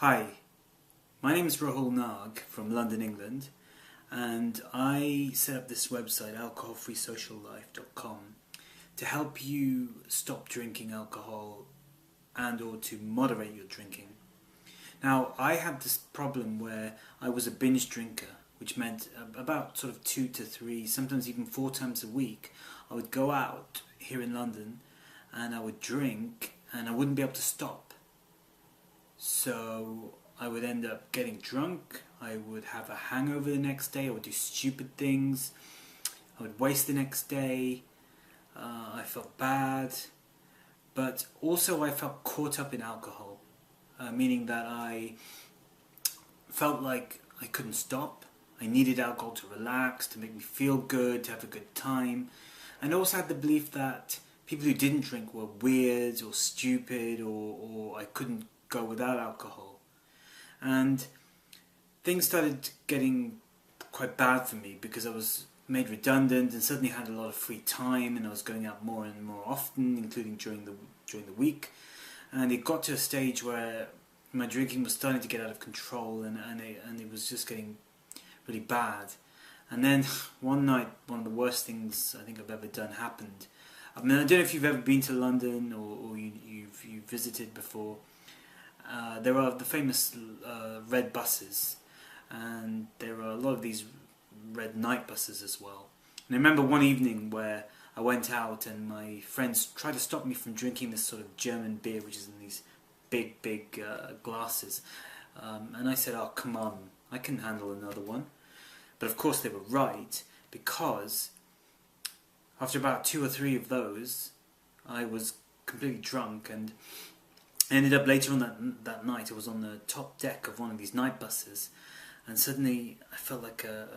Hi, my name is Rahul Nag from London, England, and I set up this website, alcoholfreesociallife.com, to help you stop drinking alcohol and or to moderate your drinking. Now, I had this problem where I was a binge drinker, which meant about sort of 2 to 3, sometimes even 4 times a week, I would go out here in London and I would drink and I wouldn't be able to stop. So I would end up getting drunk, I would have a hangover the next day, I would do stupid things, I would waste the next day, I felt bad, but also I felt caught up in alcohol, meaning that I felt like I couldn't stop. I needed alcohol to relax, to make me feel good, to have a good time, and I also had the belief that people who didn't drink were weird or stupid or I couldn't go without alcohol. And things started getting quite bad for me because I was made redundant and suddenly had a lot of free time and I was going out more and more often, including during the week. And it got to a stage where my drinking was starting to get out of control and it was just getting really bad. And then one night, one of the worst things I think I've ever done happened. I mean, I don't know if you've ever been to London or you've visited before. There are the famous red buses, and there are a lot of these red night buses as well. And I remember one evening where I went out and my friends tried to stop me from drinking this sort of German beer, which is in these big glasses. And I said, "Oh, come on, I can handle another one." But of course they were right, because after about 2 or 3 of those, I was completely drunk and I ended up later on that night, I was on the top deck of one of these night buses, and suddenly I felt like a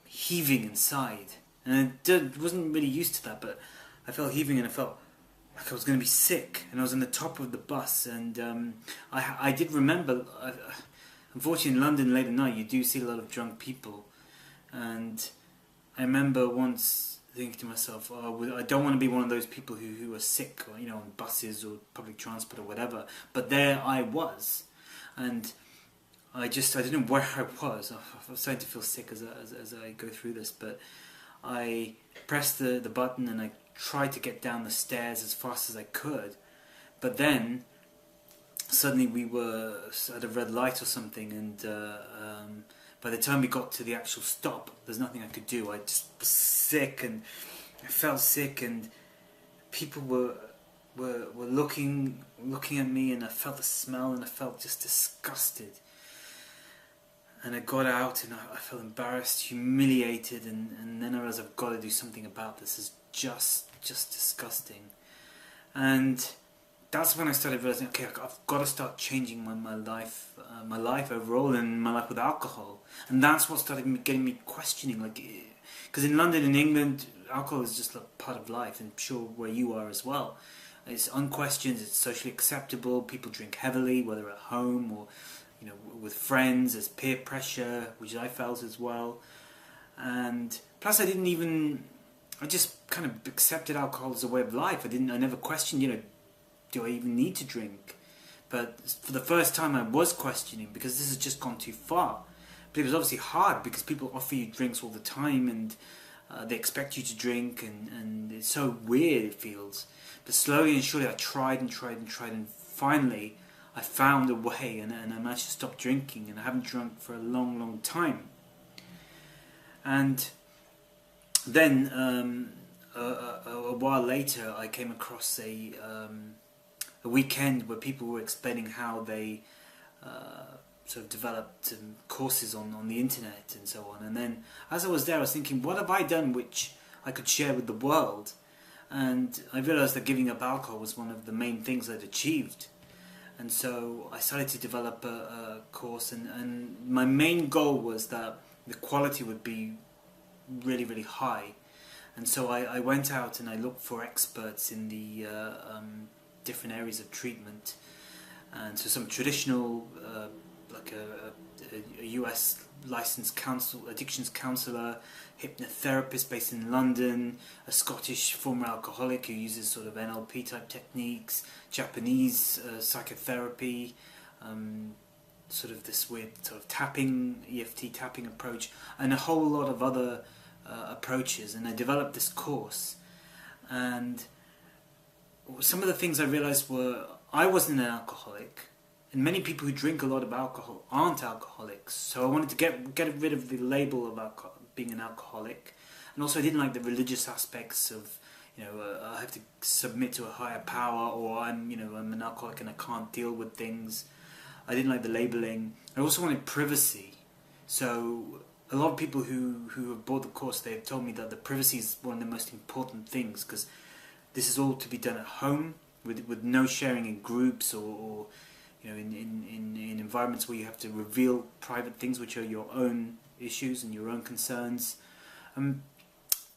heaving inside. And I wasn't really used to that, but I felt heaving and I felt like I was going to be sick. And I was on the top of the bus, and I did remember, unfortunately in London late at night you do see a lot of drunk people. And I remember once thinking to myself, oh, I don't want to be one of those people who are sick, or, on buses or public transport or whatever. But there I was, and I didn't know where I was. I was starting to feel sick as I go through this, but I pressed the button and I tried to get down the stairs as fast as I could. But then suddenly we were at a red light or something, and by the time we got to the actual stop, there's nothing I could do. I just was sick, and I felt sick, and people were looking at me, and I felt the smell, and I felt just disgusted. And I got out, and I felt embarrassed, humiliated, and then I realized I've got to do something about this. It's just disgusting. And that's when I started realizing, okay, I've got to start changing my life overall, and my life with alcohol. And that's what started getting me questioning, because in London and England, alcohol is just a part of life, and I'm sure where you are as well. It's unquestioned, it's socially acceptable, people drink heavily, whether at home or with friends. There's peer pressure, which I felt as well. And plus I just kind of accepted alcohol as a way of life. I never questioned, do I even need to drink? But for the first time I was questioning, because this has just gone too far. But it was obviously hard because people offer you drinks all the time, and they expect you to drink, and it's so weird, it feels. But slowly and surely I tried, and finally I found a way, and I managed to stop drinking, and I haven't drunk for a long time. And then a while later I came across a weekend where people were explaining how they sort of developed courses on the internet and so on. And then as I was there, I was thinking, what have I done which I could share with the world? And I realized that giving up alcohol was one of the main things I'd achieved. And so I started to develop a course, and my main goal was that the quality would be really high. And so I went out and I looked for experts in the different areas of treatment, and so some traditional, like a US licensed addictions counsellor, hypnotherapist based in London, a Scottish former alcoholic who uses sort of NLP type techniques, Japanese psychotherapy, sort of this weird sort of tapping, EFT tapping approach, and a whole lot of other approaches. And I developed this course, and some of the things I realized were I wasn't an alcoholic, and many people who drink a lot of alcohol aren't alcoholics. So I wanted to get rid of the label of being an alcoholic, and also I didn't like the religious aspects of, I have to submit to a higher power, or I'm an alcoholic and I can't deal with things. I didn't like the labeling. I also wanted privacy. So a lot of people who have bought the course, they've told me that the privacy is one of the most important things, because this is all to be done at home with no sharing in groups or in environments where you have to reveal private things which are your own issues and your own concerns.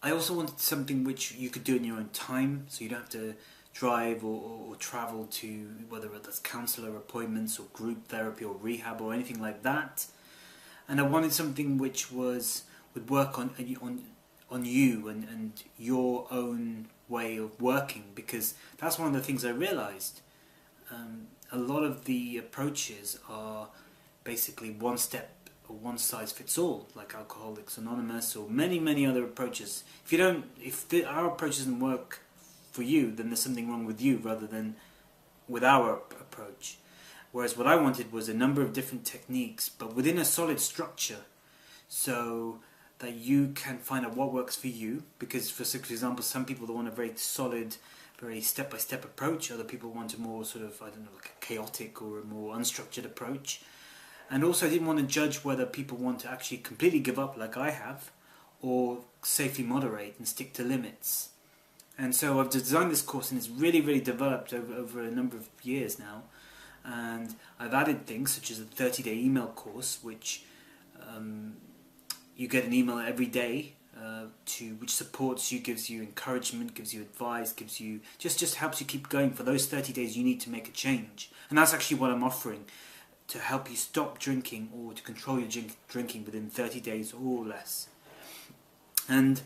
I also wanted something which you could do in your own time, so you don't have to drive or travel to, whether that's counsellor appointments or group therapy or rehab or anything like that. And I wanted something which would work on you and your own way of working, because that's one of the things I realised. A lot of the approaches are basically one step or one size fits all, like Alcoholics Anonymous or many other approaches. If our approach doesn't work for you, then there's something wrong with you rather than with our approach. Whereas what I wanted was a number of different techniques, but within a solid structure, so that you can find out what works for you. Because, for example, some people want a very solid, very step-by-step approach. Other people want a more sort of, like a chaotic or a more unstructured approach. And also I didn't want to judge whether people want to actually completely give up like I have, or safely moderate and stick to limits. And so I've designed this course, and it's really developed over a number of years now. And I've added things such as a 30-day email course, which you get an email every day which supports you, gives you encouragement, gives you advice, gives you just helps you keep going. For those 30 days you need to make a change, and that's actually what I'm offering, to help you stop drinking or to control your drinking within 30 days or less. And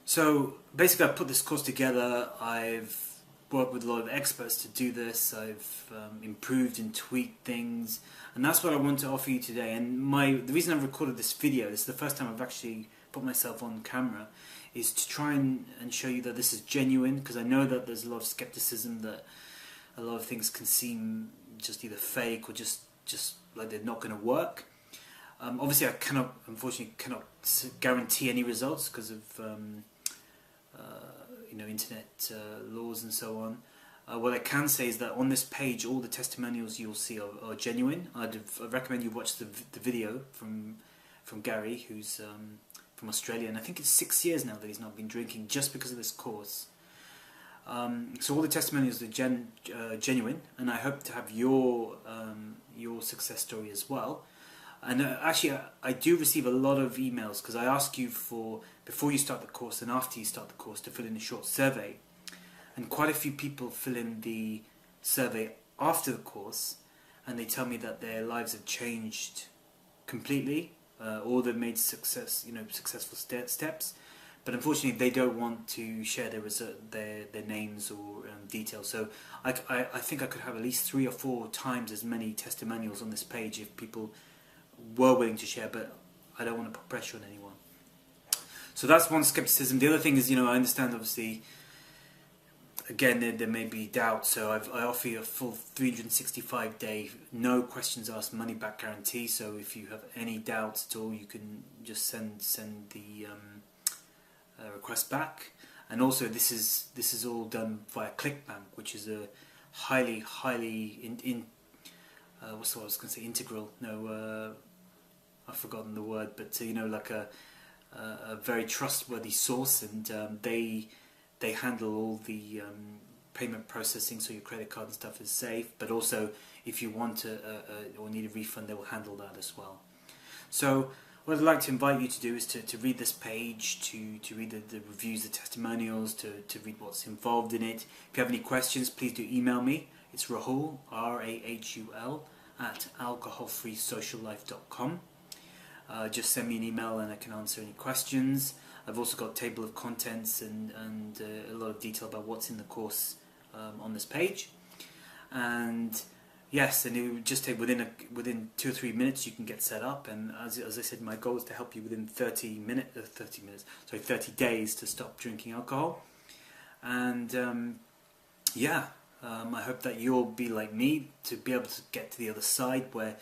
so basically I've put this course together. I've worked with a lot of experts to do this. I've improved and tweaked things, and that's what I want to offer you today. And the reason I've recorded this video, this is the first time I've actually put myself on camera, is to try and show you that this is genuine, because I know that there's a lot of skepticism, that a lot of things can seem just either fake or just like they're not going to work. Obviously I unfortunately cannot guarantee any results because of internet laws and so on. What I can say is that on this page all the testimonials you'll see are genuine. I'd recommend you watch the video from Gary, who's from Australia, and I think it's 6 years now that he's not been drinking just because of this course. So all the testimonials are genuine, and I hope to have your success story as well. And actually, I do receive a lot of emails, because I ask you before you start the course and after you start the course to fill in a short survey, and quite a few people fill in the survey after the course, and they tell me that their lives have changed completely, or they've made successful steps. But unfortunately, they don't want to share their names or details. So I think I could have at least 3 or 4 times as many testimonials on this page if people were willing to share, but I don't want to put pressure on anyone. So that's one skepticism. The other thing is, I understand, obviously, again, there may be doubt, so I offer you a full 365-day, no questions asked, money-back guarantee. So if you have any doubts at all, you can just send the request back. And also, this is all done via ClickBank, which is a highly what's the word I was going to say? Integral? No, I've forgotten the word, but like a very trustworthy source, and they handle all the payment processing, so your credit card and stuff is safe. But also, if you want or need a refund, they will handle that as well. So what I'd like to invite you to do is to read this page, to read the reviews, the testimonials, to read what's involved in it. If you have any questions, please do email me. It's Rahul, RAHUL, at alcoholfreesociallife.com. Just send me an email and I can answer any questions. I've also got a table of contents and a lot of detail about what's in the course on this page. And yes, and it would just take within 2 or 3 minutes you can get set up. And as I said, my goal is to help you within 30 days to stop drinking alcohol. And yeah, I hope that you'll be like me, to be able to get to the other side where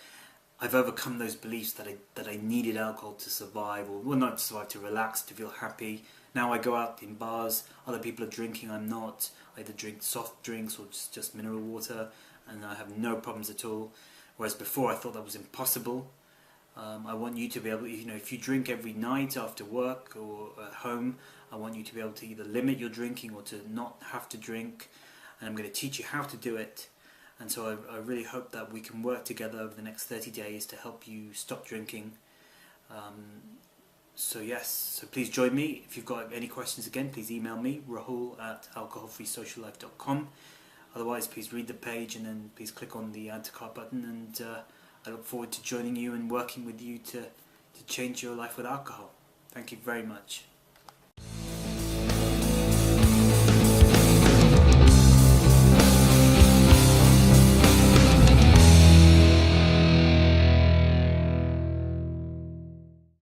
I've overcome those beliefs that I needed alcohol to survive, or well, not to survive, to relax, to feel happy. Now I go out in bars, other people are drinking, I'm not. I either drink soft drinks or just mineral water, and I have no problems at all. Whereas before I thought that was impossible. I want you to be able, if you drink every night after work or at home, I want you to be able to either limit your drinking or to not have to drink. And I'm going to teach you how to do it. And so I really hope that we can work together over the next 30 days to help you stop drinking. So yes, so please join me. If you've got any questions, again, please email me, rahul@alcoholfreesociallife.com. Otherwise, please read the page and then please click on the add to cart button, and I look forward to joining you and working with you to change your life with alcohol. Thank you very much.